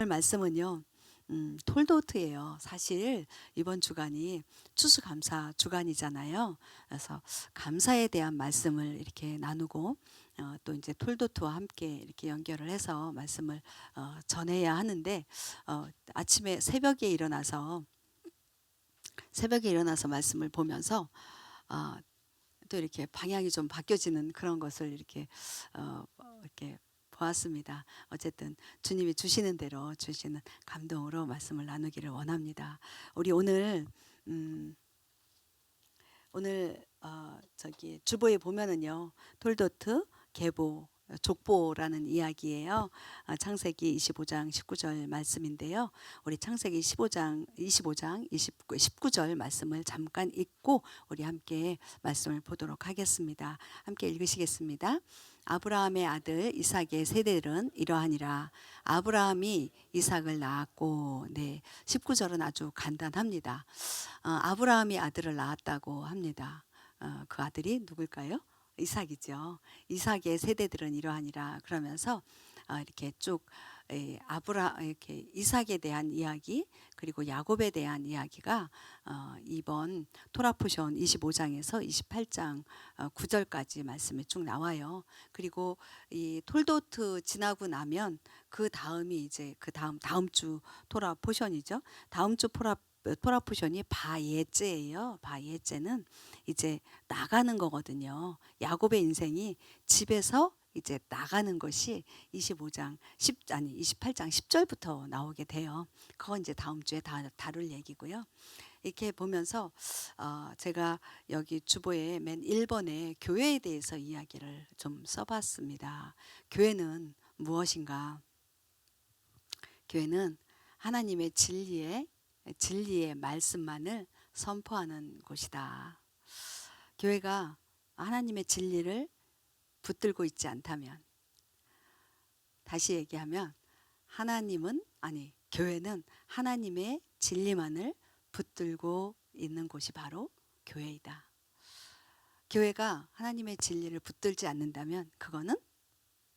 말씀은요. 톨도트예요. 사실 이번 주간이 추수감사 주간이잖아요. 그래서 감사에 대한 말씀을 이렇게 나누고 또 이제 톨도트와 함께 이렇게 연결을 해서 말씀을 전해야 하는데 아침에 새벽에 일어나서 말씀을 보면서 어, 또 이렇게 방향이 좀 바뀌어지는 그런 것을 이렇게 보았습니다. 어쨌든 주님이 주시는 대로 주시는 감동으로 말씀을 나누기를 원합니다. 우리 음, 오늘 저기 주보에 보면은요. 톨도트, 계보, 족보라는 이야기예요. 창세기 25장 19절 말씀인데요. 우리 창세기 25장 19절 말씀을 잠깐 읽고 우리 함께 말씀을 보도록 하겠습니다. 함께 읽으시겠습니다. 아브라함의 아들 이삭의 세대들은 이러하니라. 아브라함이 이삭을 낳았고, 네, 19절은 아주 간단합니다. 아브라함이 아들을 낳았다고 합니다. 그 아들이 누굴까요? 이삭이죠. 이삭의 세대들은 이러하니라 그러면서 이렇게 쭉 이렇게 이삭에 대한 이야기 그리고 야곱에 대한 이야기가 이번 토라 포션 25장에서 28장 9절까지 말씀이 쭉 나와요. 그리고 이 톨도트 지나고 나면 그 다음이 이제 다음 주 토라 포션이죠. 다음 주 토라 포션이 바예제예요. 바예제는 이제 나가는 거거든요. 야곱의 인생이 집에서 이제 나가는 것이 28장 10절부터 나오게 돼요. 그건 이제 다음 주에 다룰 얘기고요. 이렇게 보면서 제가 여기 주보에 맨 1번에 교회에 대해서 이야기를 좀 써봤습니다. 교회는 무엇인가? 교회는 하나님의 진리의 말씀만을 선포하는 곳이다. 교회가 하나님의 진리를 붙들고 있지 않다면, 다시 얘기하면 교회는 하나님의 진리만을 붙들고 있는 곳이 바로 교회이다. 교회가 하나님의 진리를 붙들지 않는다면 그거는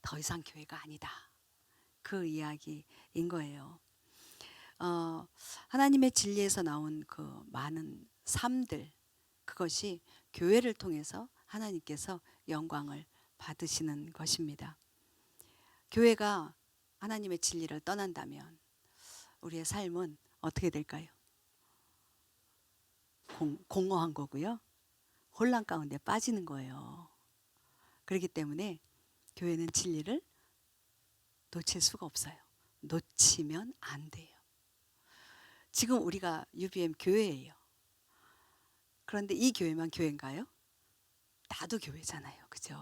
더 이상 교회가 아니다. 그 이야기인 거예요. 하나님의 진리에서 나온 그 많은 삶들, 그것이 교회를 통해서 하나님께서 영광을 받으시는 것입니다. 교회가 하나님의 진리를 떠난다면 우리의 삶은 어떻게 될까요? 공허한 거고요. 혼란 가운데 빠지는 거예요. 그렇기 때문에 교회는 진리를 놓칠 수가 없어요. 놓치면 안 돼요. 지금 우리가 UBM 교회예요. 그런데 이 교회만 교회인가요? 나도 교회잖아요. 그죠?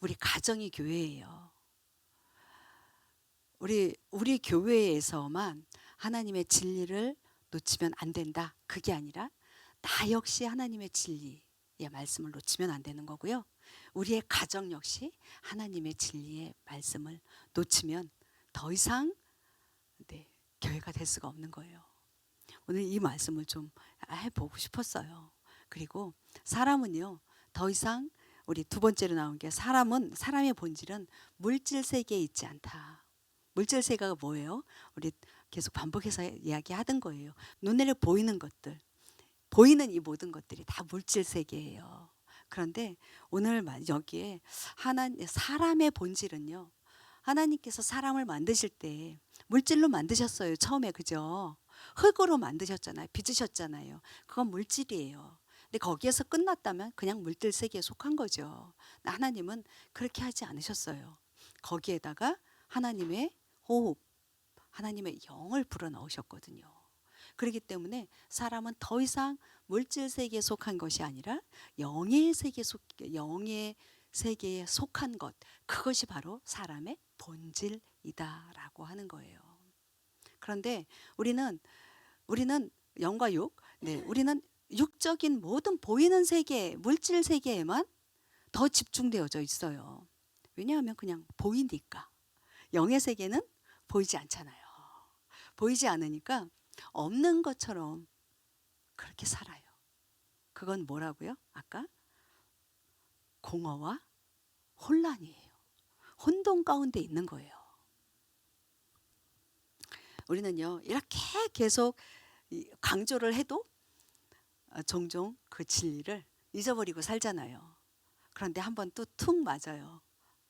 우리 가정이 교회예요. 우리 교회에서만 하나님의 진리를 놓치면 안 된다. 그게 아니라 나 역시 하나님의 진리의 말씀을 놓치면 안 되는 거고요. 우리의 가정 역시 하나님의 진리의 말씀을 놓치면 더 이상 교회가 될 수가 없는 거예요. 오늘 이 말씀을 좀 해보고 싶었어요. 그리고 사람은요, 더 이상 우리 두 번째로 나온 게 사람의 본질은 물질 세계에 있지 않다. 물질 세계가 뭐예요? 우리 계속 반복해서 이야기하던 거예요. 눈에 보이는 것들, 보이는 이 모든 것들이 다 물질 세계예요. 그런데 오늘 여기에 사람의 본질은요. 하나님께서 사람을 만드실 때 물질로 만드셨어요. 처음에, 그죠? 흙으로 만드셨잖아요. 빚으셨잖아요. 그건 물질이에요. 근데 거기에서 끝났다면 그냥 물질 세계에 속한 거죠. 하나님은 그렇게 하지 않으셨어요. 거기에다가 하나님의 호흡, 하나님의 영을 불어넣으셨거든요. 그렇기 때문에 사람은 더 이상 물질 세계에 속한 것이 아니라 영의 세계에 속한 것, 그것이 바로 사람의 본질이다라고 하는 거예요. 그런데 우리는 영과 육, 우리는 육적인 모든 보이는 세계, 물질 세계에만 더 집중되어져 있어요. 왜냐하면 그냥 보이니까. 영의 세계는 보이지 않잖아요. 보이지 않으니까 없는 것처럼 그렇게 살아요. 그건 뭐라고요? 아까 공허와 혼란이에요. 혼돈 가운데 있는 거예요. 우리는요 이렇게 계속 강조를 해도 종종 그 진리를 잊어버리고 살잖아요. 그런데 한번 또 툭 맞아요.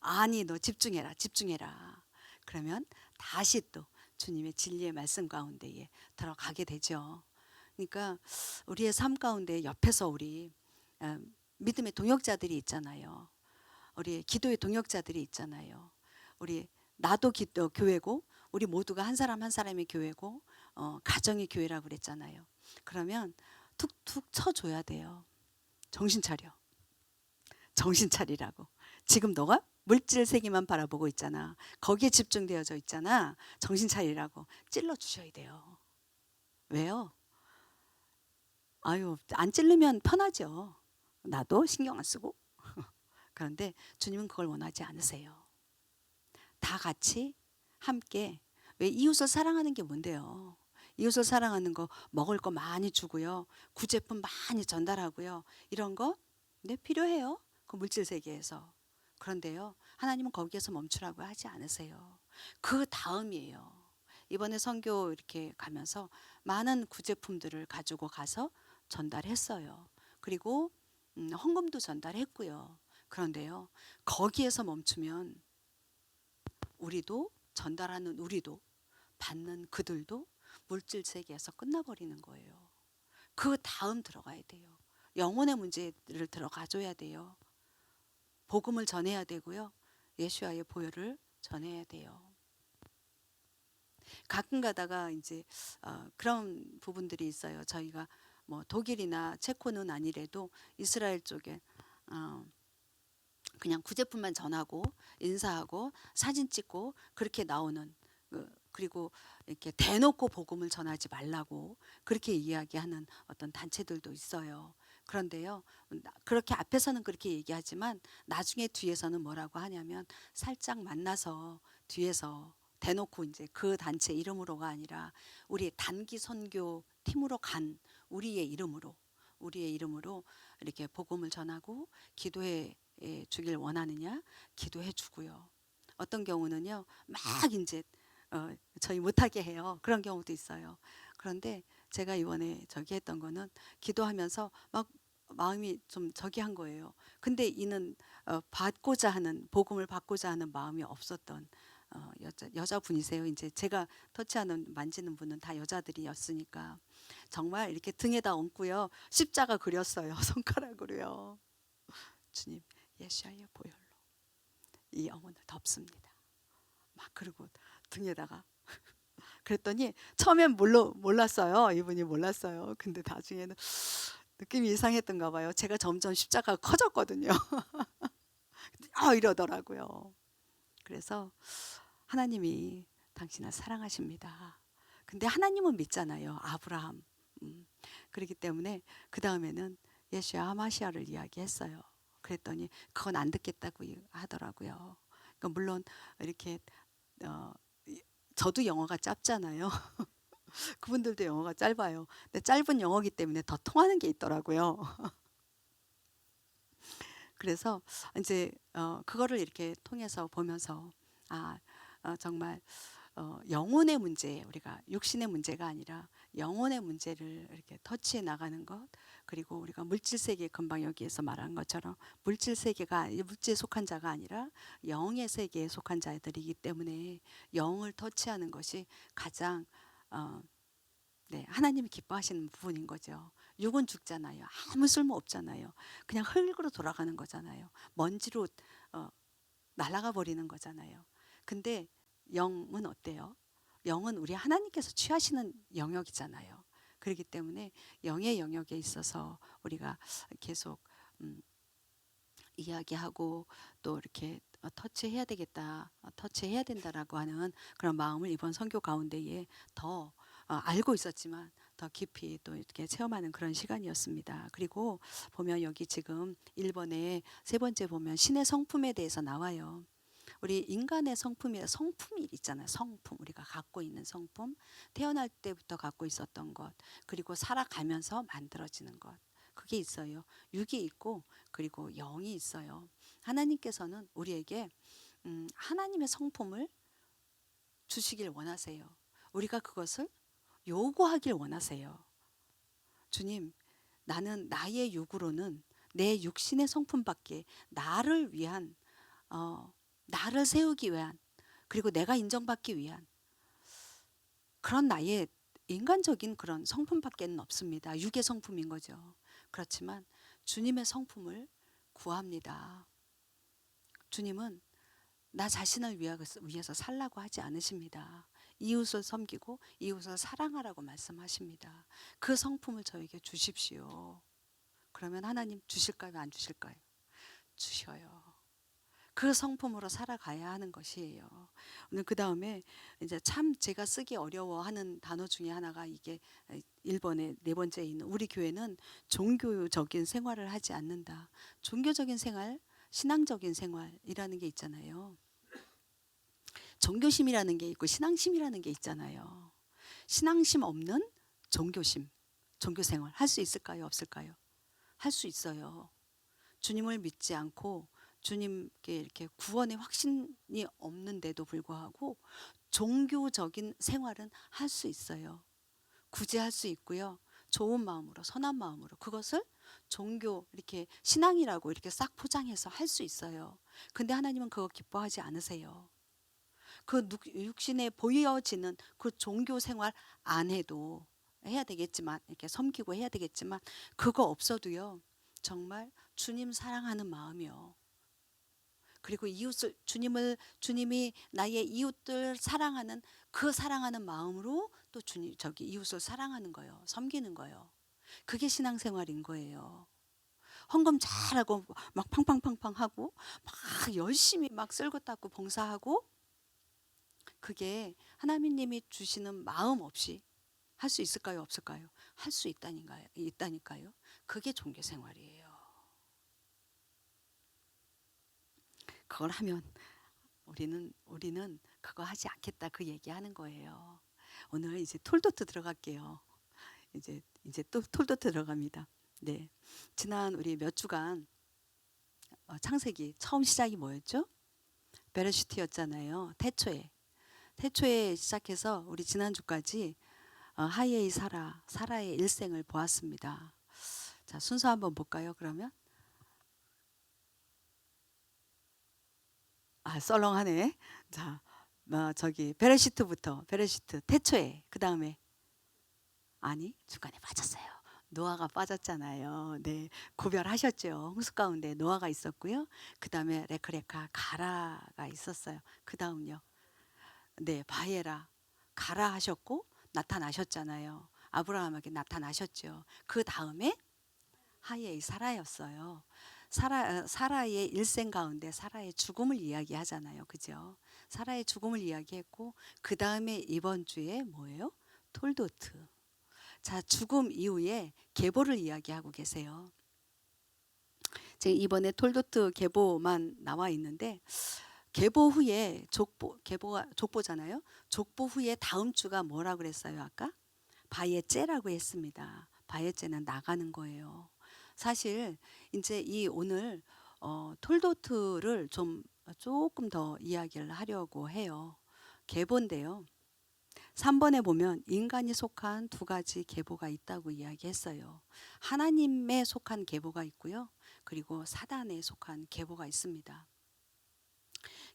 아니 너 집중해라 집중해라. 그러면 다시 또 주님의 진리의 말씀 가운데에 들어가게 되죠. 그러니까 우리의 삶 가운데 옆에서 우리 어, 믿음의 동역자들이 있잖아요. 우리 기도의 동역자들이 있잖아요. 우리 나도 기도 교회고 우리 모두가 한 사람 한 사람의 교회고 가정의 교회라고 그랬잖아요. 그러면 툭툭 쳐줘야 돼요. 정신 차려. 정신 차리라고. 지금 너가 물질 세계만 바라보고 있잖아. 거기에 집중되어져 있잖아. 정신 차리라고 찔러 주셔야 돼요. 왜요? 아유, 안 찔르면 편하죠. 나도 신경 안 쓰고. 그런데 주님은 그걸 원하지 않으세요. 다 같이 함께. 왜 이웃을 사랑하는 게 뭔데요? 이웃을 사랑하는 거 먹을 거 많이 주고요. 구제품 많이 전달하고요. 이런 거 네, 필요해요. 그 물질 세계에서. 그런데요. 하나님은 거기에서 멈추라고 하지 않으세요. 그 다음이에요. 이번에 선교 이렇게 가면서 많은 구제품들을 가지고 가서 전달했어요. 그리고 헌금도 전달했고요. 그런데요. 거기에서 멈추면 우리도 전달하는 우리도 받는 그들도 물질 세계에서 끝나버리는 거예요. 그 다음 들어가야 돼요. 영혼의 문제를 들어가 줘야 돼요. 복음을 전해야 되고요. 예수와의 보혈을 전해야 돼요. 가끔 가다가 이제 그런 부분들이 있어요. 저희가 뭐 독일이나 체코는 아니래도 이스라엘 쪽에 그냥 구제품만 전하고 인사하고 사진 찍고 그렇게 나오는 그리고 이렇게 대놓고 복음을 전하지 말라고 그렇게 이야기하는 어떤 단체들도 있어요. 그런데요, 그렇게 앞에서는 그렇게 얘기하지만 나중에 뒤에서는 뭐라고 하냐면 살짝 만나서 뒤에서 대놓고 이제 그 단체 이름으로가 아니라 우리 단기 선교 팀으로 간 우리의 이름으로 이렇게 복음을 전하고 기도해 주길 원하느냐 기도해 주고요. 어떤 경우는요 막 이제 저희 못하게 해요. 그런 경우도 있어요. 그런데 제가 이번에 저기 했던 거는 기도하면서 막 마음이 좀 저기 한 거예요. 근데 이는 받고자 하는 복음을 받고자 하는 마음이 없었던 여자분이세요. 이제 제가 터치하는 만지는 분은 다 여자들이었으니까 정말 이렇게 등에다 얹고요. 십자가 그렸어요. 손가락으로요. 주님 예수와의 보혈로 이 영혼을 덮습니다. 막 그러고 등에다가 그랬더니 처음엔 몰랐어요. 이분이 몰랐어요. 근데 나중에는 느낌이 이상했던가 봐요. 제가 점점 십자가가 커졌거든요. 이러더라고요. 그래서 하나님이 당신을 사랑하십니다. 근데 하나님은 믿잖아요. 아브라함. 그렇기 때문에 그 다음에는 예수야 하마시아를 이야기했어요. 그랬더니 그건 안 듣겠다고 하더라고요. 그러니까 물론 이렇게 어, 저도 영어가 짧잖아요. 그분들도 영어가 짧아요. 근데 짧은 영어기 때문에 더 통하는 게 있더라고요. 그래서 이제 그거를 이렇게 통해서 보면서 아 정말 영혼의 문제 우리가 육신의 문제가 아니라 영혼의 문제를 이렇게 터치해 나가는 것 그리고 우리가 물질 세계 금방 여기에서 말한 것처럼 물질 세계가 물질에 속한 자가 아니라 영의 세계에 속한 자들이기 때문에 영을 터치하는 것이 가장 네, 하나님이 기뻐하시는 부분인 거죠. 육은 죽잖아요. 아무 쓸모 없잖아요. 그냥 흙으로 돌아가는 거잖아요. 먼지로 날아가 버리는 거잖아요. 근데 영은 어때요? 영은 우리 하나님께서 취하시는 영역이잖아요. 그렇기 때문에 영의 영역에 있어서 우리가 계속 이야기하고 또 이렇게 터치해야 되겠다, 터치해야 된다라고 하는 그런 마음을 이번 선교 가운데에 더 알고 있었지만 더 깊이 또 이렇게 체험하는 그런 시간이었습니다. 그리고 보면 여기 지금 1번에 세 번째 보면 신의 성품에 대해서 나와요. 우리 인간의 성품이 있잖아요. 성품 우리가 갖고 있는 성품 태어날 때부터 갖고 있었던 것 그리고 살아가면서 만들어지는 것 그게 있어요. 육이 있고 그리고 영이 있어요. 하나님께서는 우리에게 하나님의 성품을 주시길 원하세요. 우리가 그것을 요구하길 원하세요. 주님, 나는 나의 육으로는 내 육신의 성품밖에 나를 위한 나를 세우기 위한 그리고 내가 인정받기 위한 그런 나의 인간적인 그런 성품밖에는 없습니다. 육의 성품인 거죠. 그렇지만 주님의 성품을 구합니다. 주님은 나 자신을 위해서 살라고 하지 않으십니다. 이웃을 섬기고 이웃을 사랑하라고 말씀하십니다. 그 성품을 저에게 주십시오. 그러면 하나님 주실까요? 안 주실까요? 주셔요. 그 성품으로 살아가야 하는 것이에요. 오늘 그 다음에 이제 참 제가 쓰기 어려워하는 단어 중에 하나가 이게 1번에 네 번째에 있는 우리 교회는 종교적인 생활을 하지 않는다. 종교적인 생활, 신앙적인 생활이라는 게 있잖아요. 종교심이라는 게 있고 신앙심이라는 게 있잖아요. 신앙심 없는 종교심, 종교생활 할 수 있을까요? 없을까요? 할 수 있어요. 주님을 믿지 않고 주님께 이렇게 구원의 확신이 없는데도 불구하고 종교적인 생활은 할 수 있어요. 굳이 할 수 있고요. 좋은 마음으로, 선한 마음으로 그것을 종교 이렇게 신앙이라고 이렇게 싹 포장해서 할 수 있어요. 근데 하나님은 그거 기뻐하지 않으세요. 그 육신에 보여지는 그 종교 생활 안 해도 해야 되겠지만 이렇게 섬기고 해야 되겠지만 그거 없어도요. 정말 주님 사랑하는 마음이요. 그리고 이웃을 주님이 나의 이웃들 사랑하는 그 사랑하는 마음으로 또 주님 저기 이웃을 사랑하는 거예요. 섬기는 거예요. 그게 신앙생활인 거예요. 헌금 잘하고 막 팡팡팡팡 하고 막 열심히 막 쓸고 닦고 봉사하고 그게 하나님이 주시는 마음 없이 할 수 있을까요? 없을까요? 할 수 있다니까요. 그게 종교 생활이에요. 그걸 하면 우리는 그거 하지 않겠다 그 얘기하는 거예요. 오늘 이제 톨도트 들어갈게요. 이제 또 톨도트 들어갑니다. 네, 지난 우리 몇 주간 창세기 처음 시작이 뭐였죠? 베레시트였잖아요. 태초에 시작해서 우리 지난주까지 하예의 사라의 일생을 보았습니다. 자, 순서 한번 볼까요? 그러면 썰렁하네. 자, 저기 베레시트 태초에 그 다음에 아니 중간에 빠졌어요. 노아가 빠졌잖아요. 네, 구별하셨죠. 홍수 가운데 노아가 있었고요. 그 다음에 레크레카 가라가 있었어요. 그 다음요. 네, 바에라 가라 하셨고 나타나셨잖아요. 아브라함에게 나타나셨죠. 그 다음에 하예의 사라였어요. 사라의 일생 가운데 사라의 죽음을 이야기하잖아요. 그죠? 사라의 죽음을 이야기했고 그 다음에 이번 주에 뭐예요? 톨도트. 자, 죽음 이후에 계보를 이야기하고 계세요. 지금 이번에 톨도트 계보만 나와 있는데 계보 후에 족보잖아요. 족보 후에 다음 주가 뭐라 그랬어요? 아까 바예제라고 했습니다. 바예제는 나가는 거예요. 사실 이제 이 오늘 톨도트를 조금 더 이야기를 하려고 해요. 계보인데요. 3번에 보면 인간이 속한 두 가지 계보가 있다고 이야기했어요. 하나님에 속한 계보가 있고요. 그리고 사단에 속한 계보가 있습니다.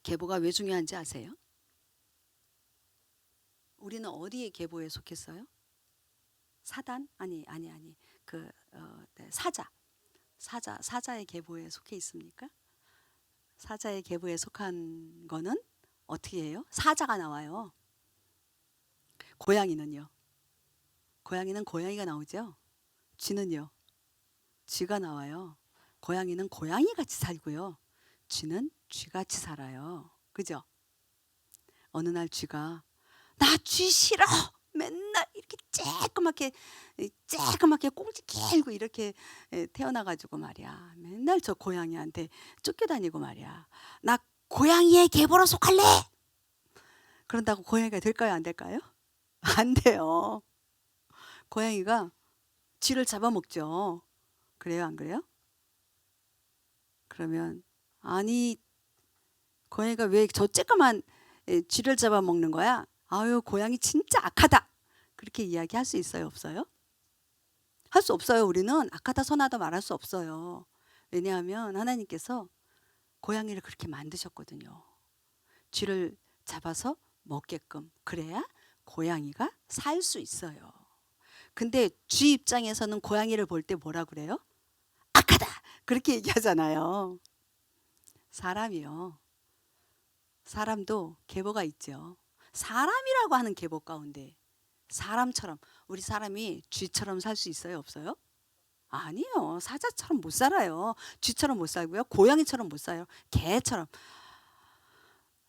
계보가 왜 중요한지 아세요? 우리는 어디에 계보에 속했어요? 사단? 아니. 네, 사자의 계보에 속해 있습니까? 사자의 계보에 속한 거는 어떻게 해요? 사자가 나와요. 고양이는요? 고양이는 고양이가 나오죠? 쥐는요? 쥐가 나와요. 고양이는 고양이 같이 살고요. 쥐는 쥐같이 살아요. 그죠? 어느 날 쥐가 나 쥐 싫어! 맨날 이렇게 쬐끄맣게 꽁지 길고 이렇게 태어나가지고 말이야. 맨날 저 고양이한테 쫓겨다니고 말이야. 나 고양이의 계보로 속할래! 그런다고 고양이가 될까요? 안 될까요? 안 돼요. 고양이가 쥐를 잡아먹죠. 그래요? 안 그래요? 그러면 아니 고양이가 왜 저 쬐끄만 쥐를 잡아먹는 거야? 아유, 고양이 진짜 악하다. 그렇게 이야기할 수 있어요, 없어요? 할 수 없어요. 우리는 악하다 선하다 말할 수 없어요. 왜냐하면 하나님께서 고양이를 그렇게 만드셨거든요. 쥐를 잡아서 먹게끔. 그래야 고양이가 살 수 있어요. 근데 쥐 입장에서는 고양이를 볼 때 뭐라 그래요? 악하다. 그렇게 얘기하잖아요. 사람이요. 사람도 계보가 있죠. 사람이라고 하는 계보 가운데 사람처럼, 우리 사람이 쥐처럼 살 수 있어요, 없어요? 아니요. 사자처럼 못 살아요. 쥐처럼 못 살고요. 고양이처럼 못 살아요. 개처럼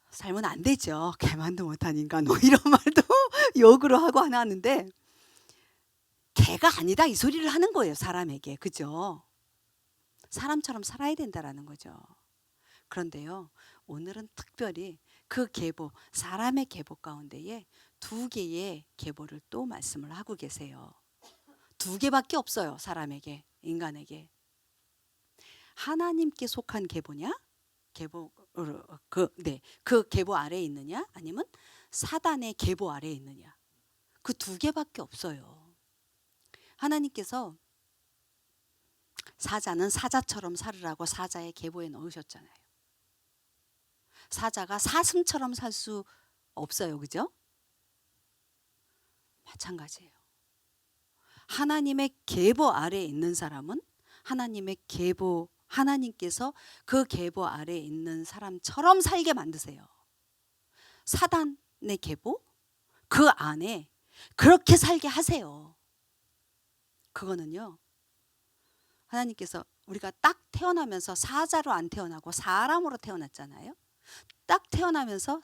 살면 안 되죠. 개만도 못한 인간, 뭐 이런 말도 욕으로 하고 하나 하는데, 개가 아니다 이 소리를 하는 거예요, 사람에게. 그죠? 사람처럼 살아야 된다라는 거죠. 그런데요, 오늘은 특별히 그 계보, 사람의 계보 가운데에 두 개의 계보를 또 말씀을 하고 계세요. 두 개밖에 없어요, 사람에게, 인간에게. 하나님께 속한 계보냐? 계보, 그 계보 아래에 있느냐? 아니면 사단의 계보 아래에 있느냐? 그 두 개밖에 없어요. 하나님께서 사자는 사자처럼 살으라고 사자의 계보에 넣으셨잖아요. 사자가 사슴처럼 살 수 없어요. 그죠? 마찬가지예요. 하나님의 계보 아래에 있는 사람은 하나님의 계보, 하나님께서 그 계보 아래에 있는 사람처럼 살게 만드세요. 사단의 계보, 그 안에 그렇게 살게 하세요. 그거는요, 하나님께서, 우리가 딱 태어나면서 사자로 안 태어나고 사람으로 태어났잖아요. 딱 태어나면서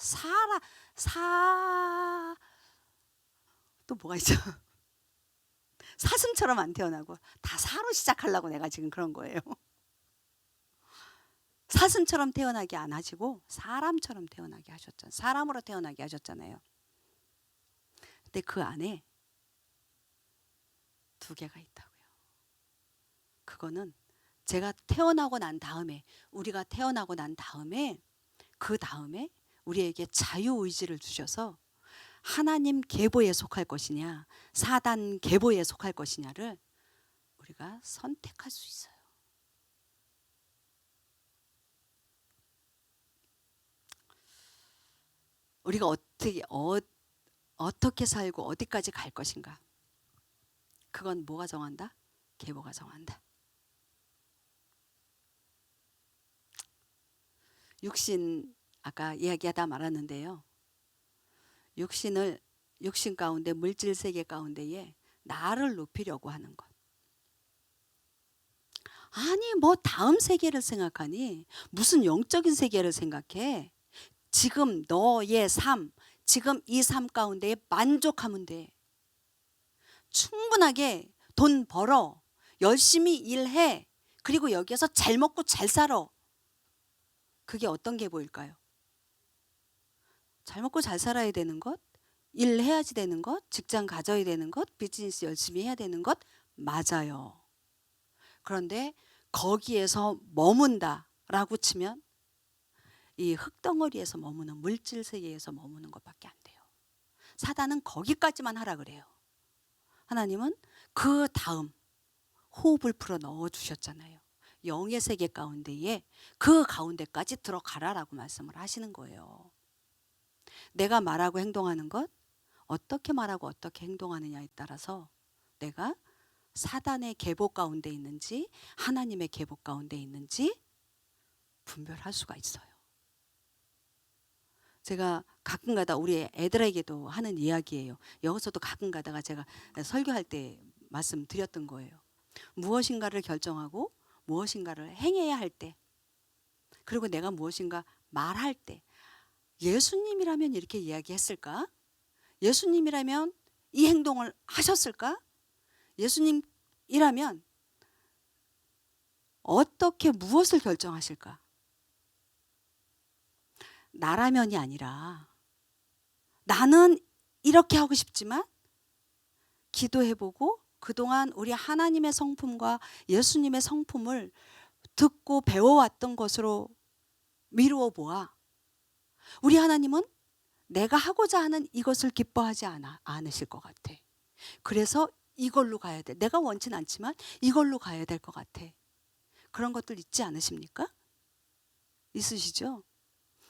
또 뭐가 있죠? 사슴처럼 안 태어나고 다 사로 시작하려고 내가 지금 그런 거예요. 사슴처럼 태어나게 안 하시고 사람처럼 태어나게 하셨잖아요. 사람으로 태어나게 하셨잖아요. 근데 그 안에 두 개가 있다고요. 그거는 제가 태어나고 난 다음에, 우리가 태어나고 난 다음에, 그 다음에 우리에게 자유의지를 주셔서 하나님 계보에 속할 것이냐 사단 계보에 속할 것이냐를 우리가 선택할 수 있어요. 우리가 어떻게 살고 어디까지 갈 것인가, 그건 뭐가 정한다? 계보가 정한다. 육신, 아까 이야기하다 말았는데요, 육신 가운데, 물질 세계 가운데에 나를 높이려고 하는 것. 아니, 뭐 다음 세계를 생각하니, 무슨 영적인 세계를 생각해. 지금 너의 삶, 지금 이 삶 가운데 만족하면 돼. 충분하게 돈 벌어, 열심히 일해, 그리고 여기에서 잘 먹고 잘 살아. 그게 어떤 계보일까요? 잘 먹고 잘 살아야 되는 것, 일해야지 되는 것, 직장 가져야 되는 것, 비즈니스 열심히 해야 되는 것, 맞아요. 그런데 거기에서 머문다라고 치면 이 흙덩어리에서 머무는, 물질 세계에서 머무는 것밖에 안 돼요. 사단은 거기까지만 하라 그래요. 하나님은 그 다음 호흡을 풀어 넣어 주셨잖아요. 영의 세계 가운데에 그 가운데까지 들어가라라고 말씀을 하시는 거예요. 내가 말하고 행동하는 것, 어떻게 말하고 어떻게 행동하느냐에 따라서 내가 사단의 계보 가운데 있는지 하나님의 계보 가운데 있는지 분별할 수가 있어요. 제가 가끔 가다 우리 애들에게도 하는 이야기예요. 여기서도 가끔 가다가 제가 설교할 때 말씀드렸던 거예요. 무엇인가를 결정하고 무엇인가를 행해야 할 때, 그리고 내가 무엇인가 말할 때, 예수님이라면 이렇게 이야기했을까? 예수님이라면 이 행동을 하셨을까? 예수님이라면 어떻게 무엇을 결정하실까? 나라면이 아니라 나는 이렇게 하고 싶지만 기도해보고 그동안 우리 하나님의 성품과 예수님의 성품을 듣고 배워왔던 것으로 미루어 보아 우리 하나님은 내가 하고자 하는 이것을 기뻐하지 않으실 것 같아. 그래서 이걸로 가야 돼. 내가 원치는 않지만 이걸로 가야 될 것 같아. 그런 것들 있지 않으십니까? 있으시죠?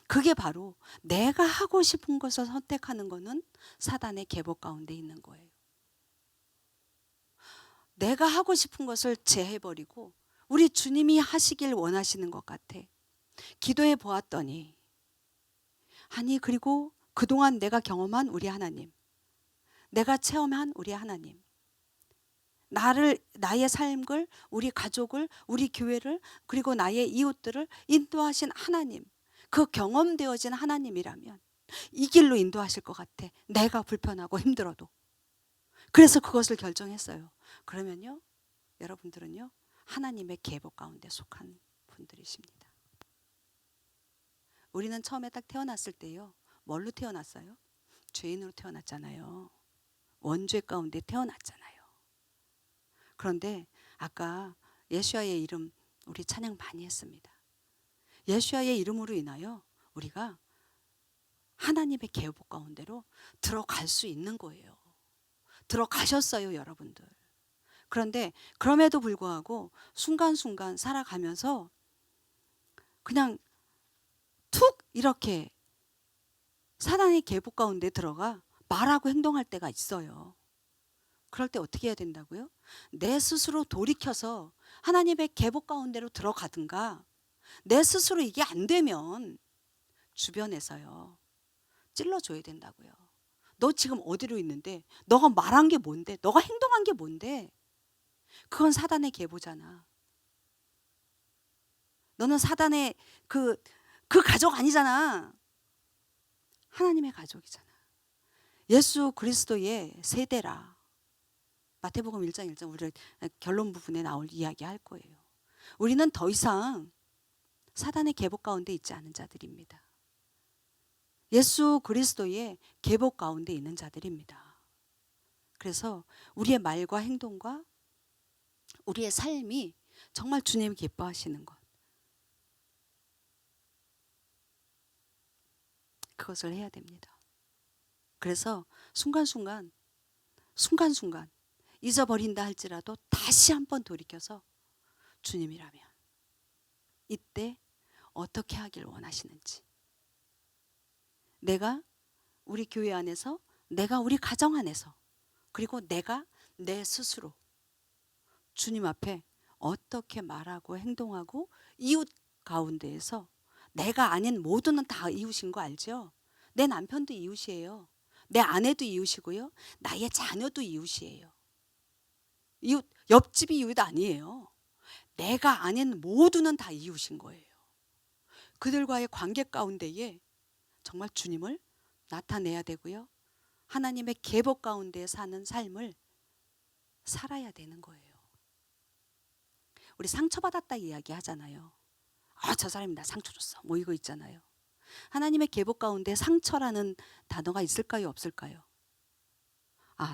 그게 바로 내가 하고 싶은 것을 선택하는 거는 사단의 계복 가운데 있는 거예요. 내가 하고 싶은 것을 제해버리고 우리 주님이 하시길 원하시는 것 같아. 기도해 보았더니 아니 그리고 그동안 내가 경험한 우리 하나님, 내가 체험한 우리 하나님, 나의 삶을, 우리 가족을, 우리 교회를, 그리고 나의 이웃들을 인도하신 하나님, 그 경험되어진 하나님이라면 이 길로 인도하실 것 같아. 내가 불편하고 힘들어도. 그래서 그것을 결정했어요. 그러면요, 여러분들은요, 하나님의 계복 가운데 속한 분들이십니다. 우리는 처음에 딱 태어났을 때요, 뭘로 태어났어요? 죄인으로 태어났잖아요. 원죄 가운데 태어났잖아요. 그런데 아까 예수와의 이름 우리 찬양 많이 했습니다. 예수와의 이름으로 인하여 우리가 하나님의 계복 가운데로 들어갈 수 있는 거예요. 들어가셨어요, 여러분들. 그런데 그럼에도 불구하고 순간순간 살아가면서 그냥 툭 이렇게 사단의 계복 가운데 들어가 말하고 행동할 때가 있어요. 그럴 때 어떻게 해야 된다고요? 내 스스로 돌이켜서 하나님의 계복 가운데로 들어가든가, 내 스스로 이게 안 되면 주변에서요 찔러줘야 된다고요. 너 지금 어디로 있는데? 너가 말한 게 뭔데? 너가 행동한 게 뭔데? 그건 사단의 계보잖아. 너는 사단의 그 가족 아니잖아. 하나님의 가족이잖아. 예수 그리스도의 세대라. 마태복음 1장 1장 우리 결론 부분에 나올 이야기 할 거예요. 우리는 더 이상 사단의 계복 가운데 있지 않은 자들입니다. 예수 그리스도의 계복 가운데 있는 자들입니다. 그래서 우리의 말과 행동과 우리의 삶이 정말 주님 기뻐하시는 것, 그것을 해야 됩니다. 그래서 순간순간 잊어버린다 할지라도 다시 한번 돌이켜서 주님이라면 이때 어떻게 하길 원하시는지, 내가 우리 교회 안에서, 내가 우리 가정 안에서, 그리고 내가 내 스스로 주님 앞에 어떻게 말하고 행동하고 이웃 가운데에서, 내가 아닌 모두는 다 이웃인 거 알죠? 내 남편도 이웃이에요. 내 아내도 이웃이고요. 나의 자녀도 이웃이에요. 이웃, 옆집이 이웃 아니에요. 내가 아닌 모두는 다 이웃인 거예요. 그들과의 관계 가운데에 정말 주님을 나타내야 되고요. 하나님의 계복 가운데 사는 삶을 살아야 되는 거예요. 우리 상처받았다 이야기 하잖아요. 저 사람이 나 상처 줬어. 뭐 이거 있잖아요. 하나님의 계복 가운데 상처라는 단어가 있을까요? 없을까요?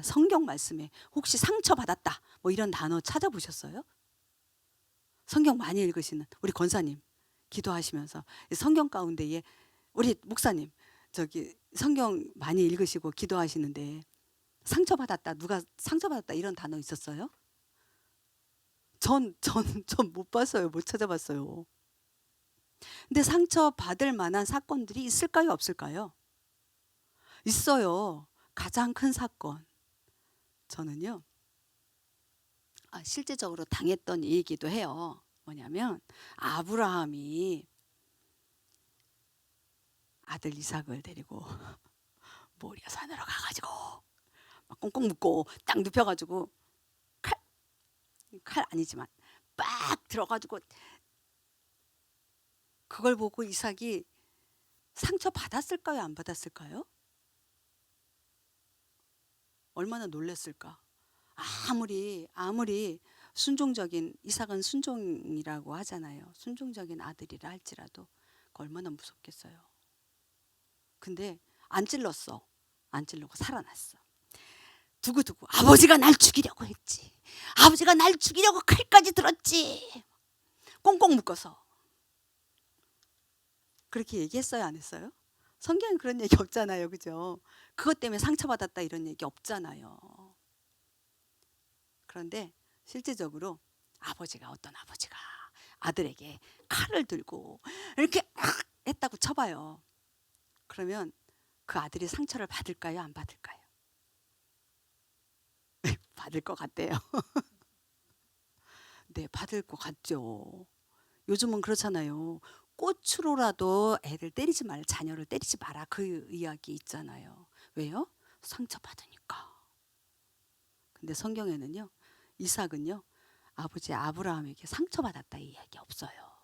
성경 말씀에 혹시 상처받았다 뭐 이런 단어 찾아보셨어요? 성경 많이 읽으시는 우리 권사님 기도하시면서 성경 가운데에 우리 목사님 성경 많이 읽으시고 기도하시는데 상처받았다, 누가 상처받았다 이런 단어 있었어요? 전 못 봤어요. 못 찾아봤어요. 근데 상처받을 만한 사건들이 있을까요? 없을까요? 있어요. 가장 큰 사건. 저는요, 실제적으로 당했던 얘기도 해요. 뭐냐면 아브라함이 아들 이삭을 데리고 모리아 산으로 가가지고 막 꽁꽁 묶고 딱 눕혀가지고 칼 아니지만 빡 들어가지고, 그걸 보고 이삭이 상처 받았을까요? 안 받았을까요? 얼마나 놀랐을까? 아무리 순종적인, 이삭은 순종이라고 하잖아요. 순종적인 아들이라 할지라도 얼마나 무섭겠어요. 근데 안 찔렀어. 안 찔르고 살아났어. 두고두고 아버지가 날 죽이려고 했지. 아버지가 날 죽이려고 칼까지 들었지. 꽁꽁 묶어서. 그렇게 얘기했어요? 안 했어요? 성경에 그런 얘기 없잖아요. 그죠? 그것 때문에 상처받았다 이런 얘기 없잖아요. 그런데 실제적으로 어떤 아버지가 아들에게 칼을 들고 이렇게 악 했다고 쳐봐요. 그러면 그 아들이 상처를 받을까요? 안 받을까요? 받을 것 같대요. 네, 받을 것 같죠. 요즘은 그렇잖아요. 꽃으로라도 애를 때리지 말, 자녀를 때리지 마라. 그 이야기 있잖아요. 왜요? 상처받으니까. 근데 성경에는요, 이삭은요, 아버지 아브라함에게 상처받았다 이 이야기 없어요.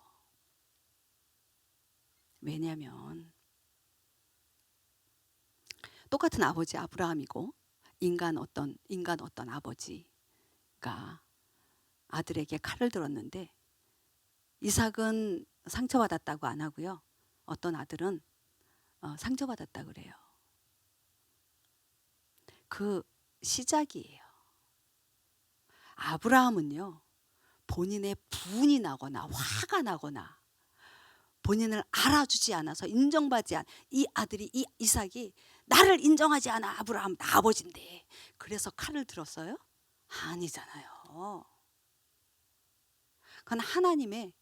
왜냐하면 똑같은 아버지 아브라함이고 인간 어떤 아버지가 아들에게 칼을 들었는데 이삭은 상처받았다고 안 하고요. 어떤 아들은 상처받았다 그래요. 그 시작이에요. 아브라함은요, 본인의 분이 나거나 화가 나거나 본인을 알아주지 않아서 인정받지 않, 이 아들이 이 이삭이 나를 인정하지 않아. 아브라함 나 아버지인데 그래서 칼을 들었어요? 아니잖아요. 그건 하나님의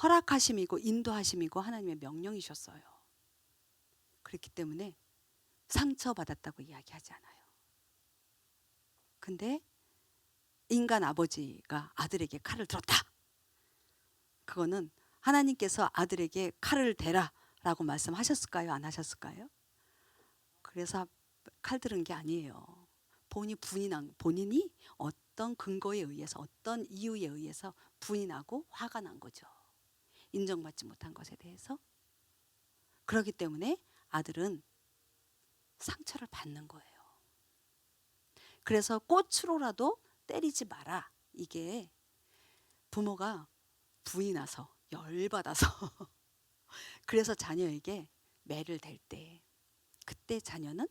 허락하심이고 인도하심이고 하나님의 명령이셨어요. 그렇기 때문에 상처받았다고 이야기하지 않아요. 근데 인간 아버지가 아들에게 칼을 들었다. 그거는 하나님께서 아들에게 칼을 대라라고 말씀하셨을까요? 안 하셨을까요? 그래서 칼 들은 게 아니에요. 본인이 어떤 근거에 의해서 어떤 이유에 의해서 분이 나고 화가 난 거죠. 인정받지 못한 것에 대해서. 그렇기 때문에 아들은 상처를 받는 거예요. 그래서 꽃으로라도 때리지 마라. 이게 부모가 분이 나서 열받아서 그래서 자녀에게 매를 댈 때 그때 자녀는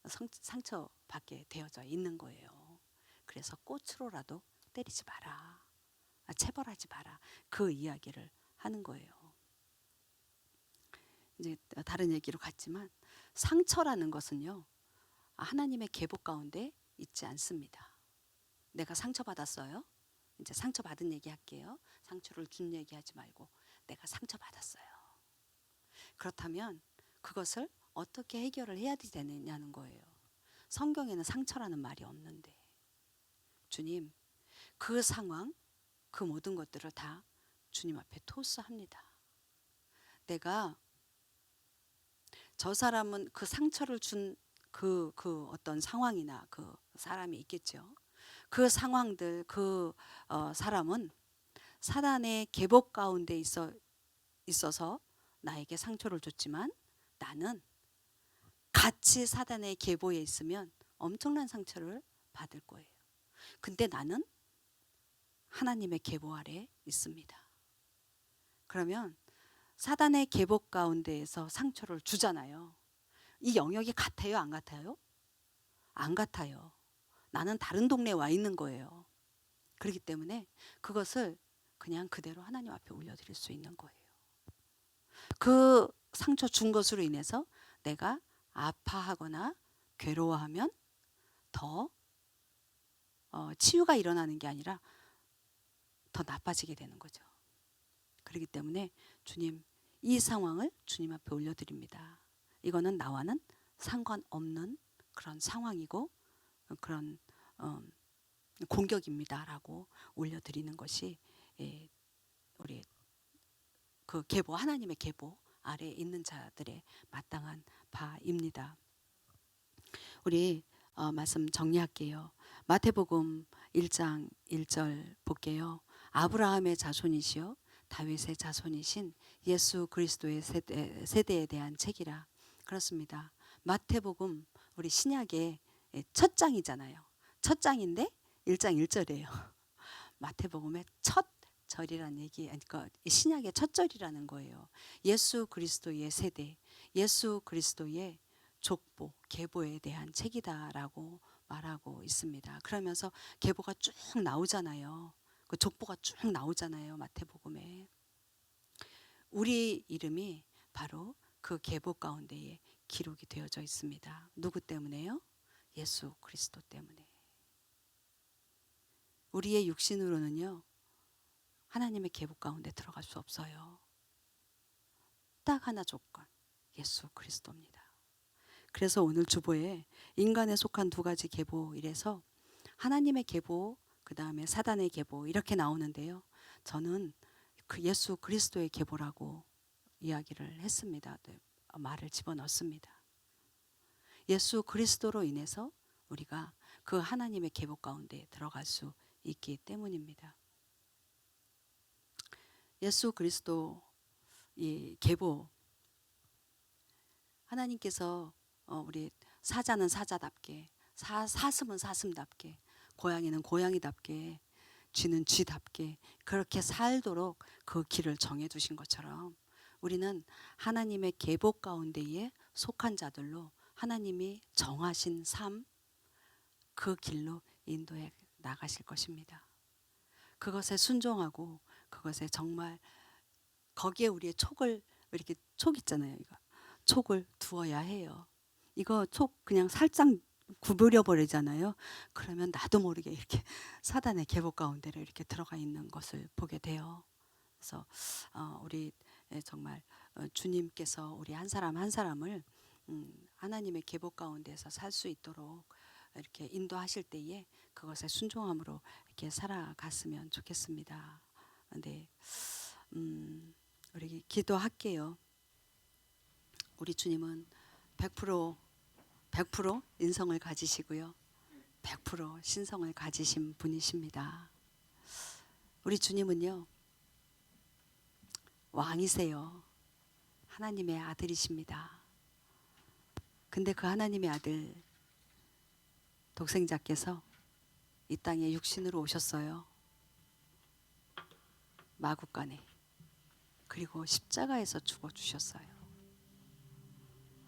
상처받게 되어져 있는 거예요. 그래서 꽃으로라도 때리지 마라. 체벌하지 마라. 그 이야기를 하는 거예요. 이제 다른 얘기로 갔지만 상처라는 것은요. 하나님의 계보 가운데 있지 않습니다. 내가 상처받았어요. 이제 상처받은 얘기 할게요. 상처를 준 얘기하지 말고 내가 상처받았어요. 그렇다면 그것을 어떻게 해결을 해야 되느냐는 거예요. 성경에는 상처라는 말이 없는데 주님 그 상황 그 모든 것들을 다 주님 앞에 토스합니다. 내가 저 사람은 그 상처를 준 그 어떤 상황이나 그 사람이 있겠죠. 그 상황들 그 사람은 사단의 계복 가운데 있어서 나에게 상처를 줬지만 나는 같이 사단의 계보에 있으면 엄청난 상처를 받을 거예요. 근데 나는 하나님의 계보 아래 있습니다. 그러면 사단의 계복 가운데에서 상처를 주잖아요. 이 영역이 같아요, 안 같아요? 안 같아요. 나는 다른 동네에 와 있는 거예요. 그렇기 때문에 그것을 그냥 그대로 하나님 앞에 올려드릴 수 있는 거예요. 그 상처 준 것으로 인해서 내가 아파하거나 괴로워하면 더 치유가 일어나는 게 아니라 더 나빠지게 되는 거죠. 그렇기 때문에 주님 이 상황을 주님 앞에 올려드립니다. 이거는 나와는 상관없는 그런 상황이고 그런 공격입니다라고 올려드리는 것이 우리 그 계보 하나님의 계보 아래에 있는 자들의 마땅한 바입니다. 우리 말씀 정리할게요. 마태복음 1장 1절 볼게요. 아브라함의 자손이시요 다윗의 자손이신 예수 그리스도의 세대에 대한 책이라. 그렇습니다. 마태복음 우리 신약의 첫 장이잖아요. 첫 장인데 1장 1절이에요. 마태복음의 첫 절이라는 얘기, 그러니까 신약의 첫 절이라는 거예요. 예수 그리스도의 세대, 예수 그리스도의 족보, 계보에 대한 책이다라고 말하고 있습니다. 그러면서 계보가 쭉 나오잖아요. 그 족보가 쭉 나오잖아요. 마태복음에. 우리 이름이 바로 그 계보 가운데에 기록이 되어져 있습니다. 누구 때문에요? 예수 그리스도 때문에. 우리의 육신으로는요, 하나님의 계보 가운데 들어갈 수 없어요. 딱 하나 조건, 예수 그리스도입니다. 그래서 오늘 주보에 인간에 속한 두 가지 계보 이래서 하나님의 계보, 그 다음에 사단의 계보 이렇게 나오는데요. 저는 그 예수 그리스도의 계보라고 이야기를 했습니다. 말을 집어넣습니다. 예수 그리스도로 인해서 우리가 그 하나님의 계보 가운데 들어갈 수 있기 때문입니다. 예수 그리스도 이 계보, 하나님께서 우리 사자는 사자답게, 사슴은 사슴답게, 고양이는 고양이답게, 쥐는 쥐답게 그렇게 살도록 그 길을 정해 두신 것처럼 우리는 하나님의 계보 가운데에 속한 자들로 하나님이 정하신 삶, 그 길로 인도해 나가실 것입니다. 그것에 순종하고 그것에 정말 거기에 우리의 촉을, 이렇게 촉 있잖아요. 이거 촉을 두어야 해요. 이거 촉 그냥 살짝 구부려 버리잖아요. 그러면 나도 모르게 이렇게 사단의 계보 가운데로 이렇게 들어가 있는 것을 보게 돼요. 그래서 우리 정말 주님께서 우리 한 사람 한 사람을 하나님의 계보 가운데서 살 수 있도록 이렇게 인도하실 때에 그것에 순종함으로 이렇게 살아갔으면 좋겠습니다. 네, 우리 기도할게요. 우리 주님은 100% 인성을 가지시고요, 100% 신성을 가지신 분이십니다. 우리 주님은요, 왕이세요. 하나님의 아들이십니다. 근데 그 하나님의 아들 독생자께서 이 땅에 육신으로 오셨어요. 마구간에. 그리고 십자가에서 죽어주셨어요.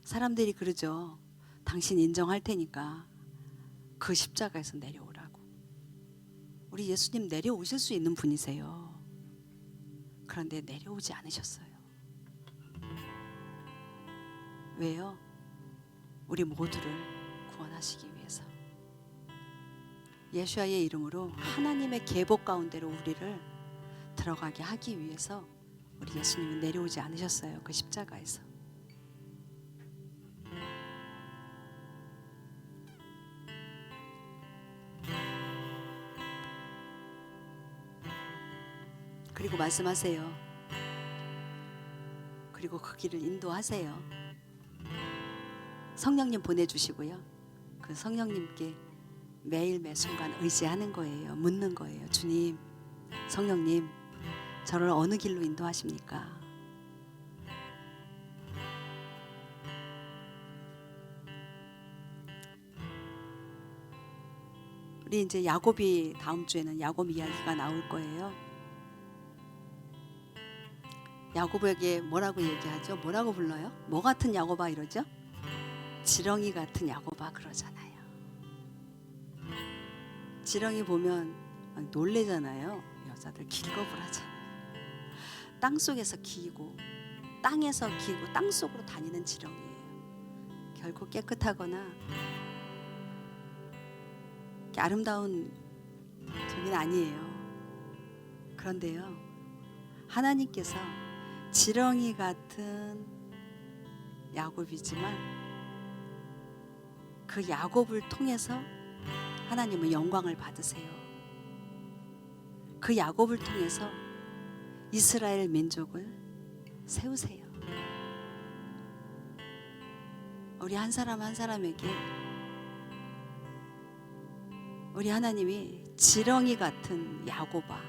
사람들이 그러죠. 당신 인정할 테니까 그 십자가에서 내려오라고. 우리 예수님 내려오실 수 있는 분이세요. 그런데 내려오지 않으셨어요. 왜요? 우리 모두를 구원하시기 위해서. 예수와의 이름으로 하나님의 계보 가운데로 우리를 들어가게 하기 위해서 우리 예수님은 내려오지 않으셨어요. 그 십자가에서. 그리고 말씀하세요. 그리고 그 길을 인도하세요. 성령님 보내주시고요. 그 성령님께 매일 매 순간 의지하는 거예요. 묻는 거예요. 주님, 성령님, 저를 어느 길로 인도하십니까? 우리 이제 야곱이 다음 주에는 야곱 이야기가 나올 거예요. 야곱에게 뭐라고 얘기하죠? 뭐라고 불러요? 뭐 같은 야곱아 이러죠? 지렁이 같은 야곱아 그러잖아요. 지렁이 보면 놀래잖아요. 여자들 길거불하잖아요. 땅속에서 기고 땅에서 기고 땅속으로 다니는 지렁이에요. 결코 깨끗하거나 아름다운 저기는 아니에요. 그런데요, 하나님께서 지렁이 같은 야곱이지만 그 야곱을 통해서 하나님은 영광을 받으세요. 그 야곱을 통해서 이스라엘 민족을 세우세요. 우리 한 사람 한 사람에게 우리 하나님이 지렁이 같은 야곱아,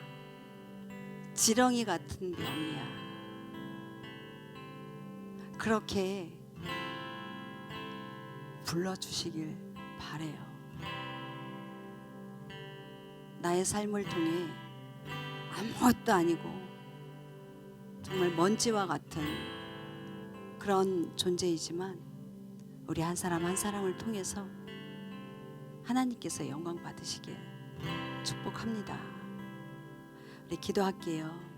지렁이 같은 명이야, 그렇게 불러주시길 바래요. 나의 삶을 통해 아무것도 아니고 정말 먼지와 같은 그런 존재이지만 우리 한 사람 한 사람을 통해서 하나님께서 영광 받으시길 축복합니다. 우리 기도할게요.